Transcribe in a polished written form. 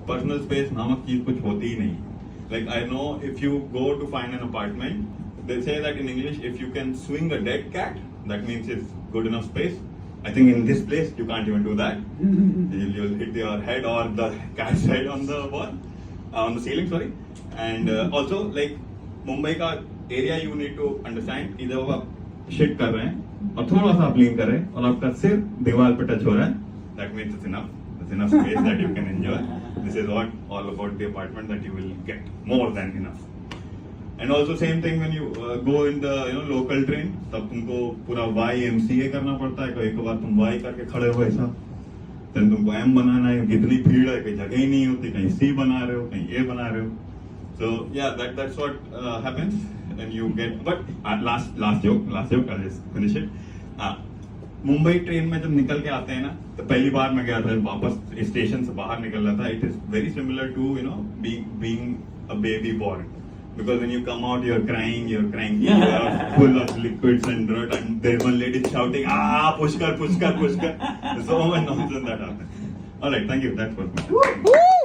Personal space नामक चीज कुछ होती ही नहीं. Like I know if you go to find an apartment, they say that in English, if you can swing a dead cat, that means it's good enough space. I think in this place you can't even do that. You'll hit your head or the cat's head on the wall, on the ceiling. Sorry. And also like Mumbai का area you need to understand. इधर आप shit कर रहे हैं और थोड़ा सा आप lean कर रहे हैं और आपका सिर दीवार पे टच हो रहा है. That means it's enough. It's enough space that you can enjoy. This is what all about the apartment that you will get, more than enough. And also same thing when you go in the local train, तब तुमको पूरा YMCA करना पड़ता है. एक बार तुम Y करके खड़े हो ऐसा, then तुमको M बनाना है. कितनी भीड़ है, कहीं जगह ही नहीं होती, कहीं C बना रहे हो, कहीं A बना रहे हो. So yeah, that's what happens, and you get. But last joke, I'll just finish it. Mumbai train में जब निकल के आते हैं ना, तो पहली बार मैं गया था वापस स्टेशन से बाहर निकल रहा था. It is very similar to being a baby born, because when you come out you're crying, you're full of liquids and dirt, and there's one lady shouting, push kar. So much nonsense that happens. All right, thank you. That was my